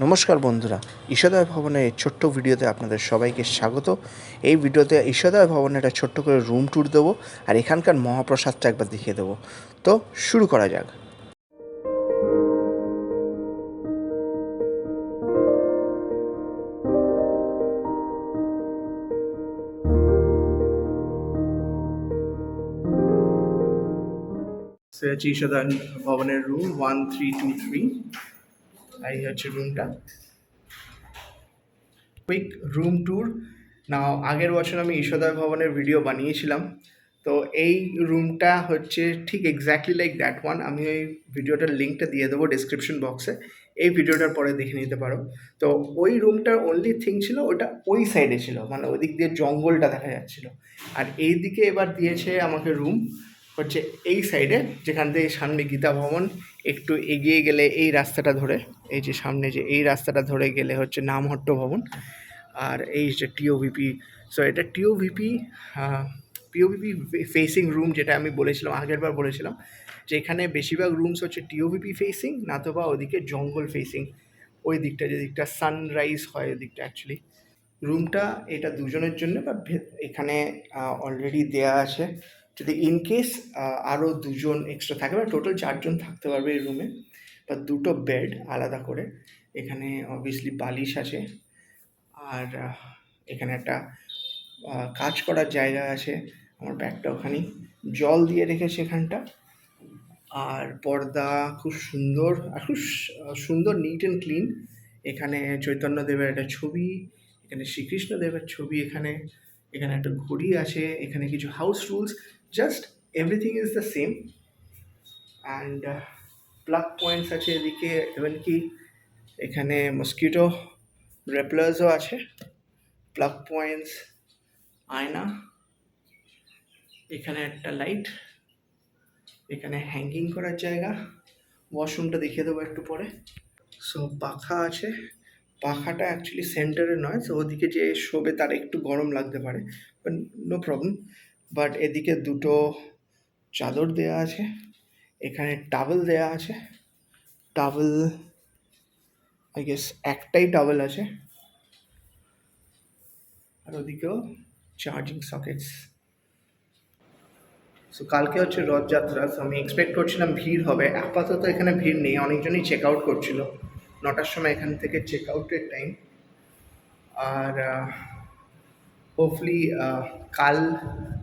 নমস্কার বন্ধুরা, ঈশোদয় ভবনের এই ছোট্ট ভিডিওতে আপনাদের সবাইকে স্বাগত। এই ভিডিওতে ঈশোদয় ভবনের একটা ছোট্ট করে রুম ট্যুর দেবো আর এখানকার মহাপ্রসাদটা একবার দেখিয়ে দেবো। তো শুরু করা যাক। হচ্ছে ঈশোদয় ভবনের রুম 1323। এই হচ্ছে রুমটা। কুইক রুম ট্যুর নাও। আগের বছর আমি ঈশোদয় ভবনের ভিডিও বানিয়েছিলাম, তো এই রুমটা হচ্ছে ঠিক এক্স্যাক্টলি লাইক দ্যাট ওয়ান। আমি ওই ভিডিওটার লিঙ্কটা দিয়ে দেবো ডিসক্রিপশন বক্সে, এই ভিডিওটার পরে দেখে নিতে পারো। তো ওই রুমটার অনলি থিং ছিল ওটা ওই সাইডে ছিল, মানে ওই দিক দিয়ে জঙ্গলটা দেখা যাচ্ছিলো। আর এই দিকে এবার দিয়েছে আমাকে রুম হচ্ছে এই সাইডে, যেখান থেকে সামনে গীতা ভবন। একটু এগিয়ে গেলে এই রাস্তাটা ধরে, এই যে সামনে যে এই রাস্তাটা ধরে গেলে হচ্ছে নামহট্ট ভবন। আর এই যে টিওভিপি। সো এটা টিওভিপি ফেসিং রুম, যেটা আমি বলেছিলাম আগের বার বলেছিলাম যে এখানে বেশিরভাগ রুমস হচ্ছে টিওভিপি ফেসিং, না তো বা ওদিকে জঙ্গল ফেসিং, ওই দিকটা যে দিকটা সানরাইজ হয় ওই দিকটা অ্যাকচুয়ালি। রুমটা এটা দুজনের জন্য, বা এখানে অলরেডি দেয়া আছে যদি ইনকেস আরও দুজন এক্সট্রা থাকে, বা টোটাল 4জন থাকতে পারবে এই রুমে, বা দুটো বেড আলাদা করে। এখানে অবভিয়াসলি বালিশ আছে, আর এখানে একটা কাজ করার জায়গা আছে। আমার ব্যাগটা ওখানেই, জল দিয়ে রেখেছে এখানটা। আর পর্দা খুব সুন্দর, আর খুব সুন্দর নিট অ্যান্ড ক্লিন। এখানে চৈতন্যদেবের একটা ছবি, এখানে শ্রীকৃষ্ণদেবের ছবি, এখানে এখানে একটা ঘড়ি আছে, এখানে কিছু house rules, just everything is the same. And plug points আছে এদিকে, ইভেন কি এখানে মস্কিটো রেপলার্সও আছে। প্লাগ পয়েন্টস, আয়না, এখানে একটা লাইট, এখানে হ্যাঙ্গিং করার জায়গা। ওয়াশরুমটা দেখিয়ে দেবো একটু পরে। সো পাখা আছে, পাখাটা অ্যাকচুয়ালি সেন্টারে নয়, সো ওদিকে যে শোবে তার একটু গরম লাগতে পারে, বাট নো প্রবলেম। বাট এদিকে দুটো চাদর দেওয়া আছে, এখানে টাওয়েল দেওয়া আছে। টাওয়েল আই গেস একটাই টাওয়েল আছে, আর ওদিকেও চার্জিং সকেটস। সো কালকে হচ্ছে রথযাত্রা, সো আমি এক্সপেক্ট করছিলাম ভিড় হবে। আপাতত এখানে ভিড় নেই, অনেকজনই চেক আউট করছিল। 9টার সময় এখান থেকে চেক আউটের টাইম। আর হোপফুলি কাল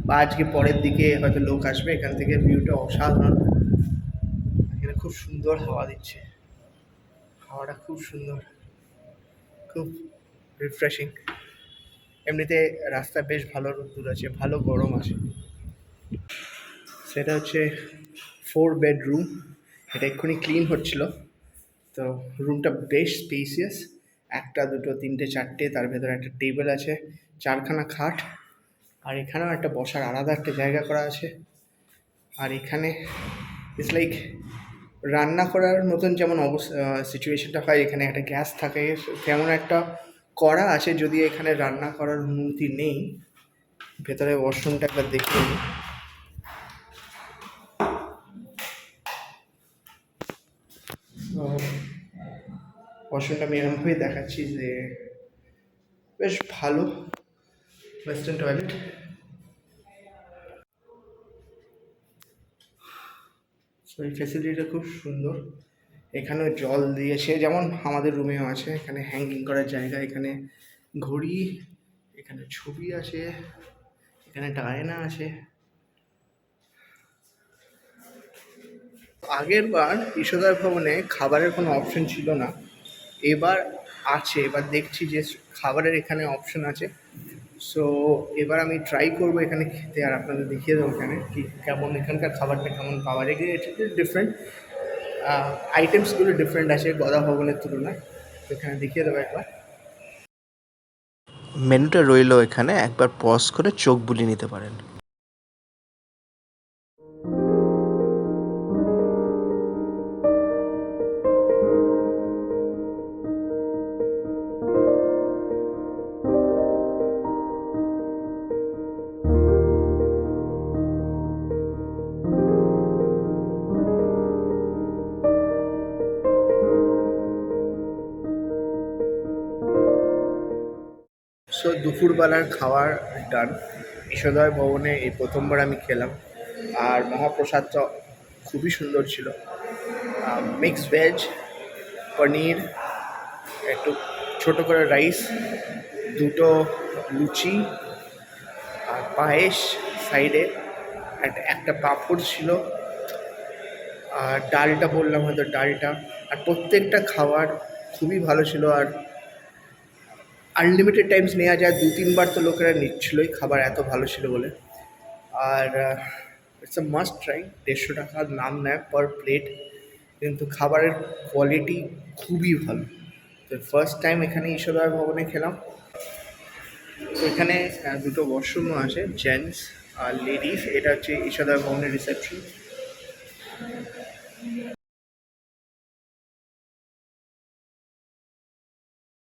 বা আজকে পরের দিকে হয়তো লোক আসবে। এখান থেকে ভিউটা অসাধারণ, এখানে খুব সুন্দর হাওয়া দিচ্ছে, হাওয়াটা খুব সুন্দর, খুব রিফ্রেশিং। এমনিতে রাস্তা বেশ ভালো রোদ্দুর আছে, ভালো গরম আছে। সেটা হচ্ছে 4 বেডরুম, এটা এক্ষুনি ক্লিন হচ্ছিল। তো রুমটা বেশ স্পেসিয়াস, একটা দুটো তিনটে চারটে, তার ভেতরে একটা টেবিল আছে, 4খানা খাট, আর এখানেও একটা বসার আলাদা একটা জায়গা করা আছে। আর এখানে ইটস লাইক রান্না করার মতন যেমন সিচুয়েশনটা হয়, এখানে একটা গ্যাস থাকে তেমন একটা করা আছে, যদি এখানে রান্না করার অনুমতি নেই। ভেতরে ওয়াশরুমটা একবার দেখিয়ে নিই। ওয়াশরুমটা আমি এরকমভাবেই দেখাচ্ছি যে বেশ ভালো ওয়েস্টার্ন টয়লেট। সো এই ফেসিলিটিটা খুব সুন্দর। এখানেও জল দিয়েছে, যেমন আমাদের রুমেও আছে। এখানে হ্যাঙ্গিং করার জায়গা, এখানে ঘড়ি, এখানে ছবি আছে, এখানে একটা আয়না আছে। আগের বার ঈশোদয় ভবনে খাবারের কোনো অপশন ছিল না, এবার আছে। এবার দেখছি যে খাবারের এখানে অপশন আছে। সো এবার আমি ট্রাই করবো এখানে খেতে, আর আপনাদের দেখিয়ে দেবো এখানে কি কেমন, এখানকার খাবারটা কেমন পাওয়া যায়। এটা ডিফারেন্ট, আইটেমসগুলো ডিফারেন্ট আছে গদা ভবনের তুলনায়। তো এখানে দেখিয়ে দেবো একবার। মেনুটা রইলো এখানে, একবার পজ করে চোখ বুলিয়ে নিতে পারেন। সো দুপুরবেলার খাওয়ার ডান। ঈশোদয় ভবনে এই প্রথমবার আমি খেলাম, আর মহাপ্রসাদটা খুবই সুন্দর ছিল। মিক্সড ভেজ, পনির, একটু ছোটো করে রাইস, দুটো লুচি, আর পায়েস সাইডে, একটা পাঁপড় ছিল, আর ডালটা বললাম হয়তো ডালটা, আর প্রত্যেকটা খাবার খুবই ভালো ছিল। আর আনলিমিটেড টাইমস নেওয়া যায়, 2-3 বার তো লোকেরা নিচ্ছিলই, খাবার এত ভালো ছিল বলে। আর ইটস আ মাস্ট ট্রাই। 150 টাকার নাম নেয় পার প্লেট, কিন্তু খাবারের কোয়ালিটি খুবই ভালো। তো ফার্স্ট টাইম এখানে ঈশোদয় ভবনে খেলাম। তো এখানে দুটো ওয়াশরুমও আছে, জেন্টস আর লেডিস। এটা হচ্ছে ঈশোদয় ভবনের রিসেপশন।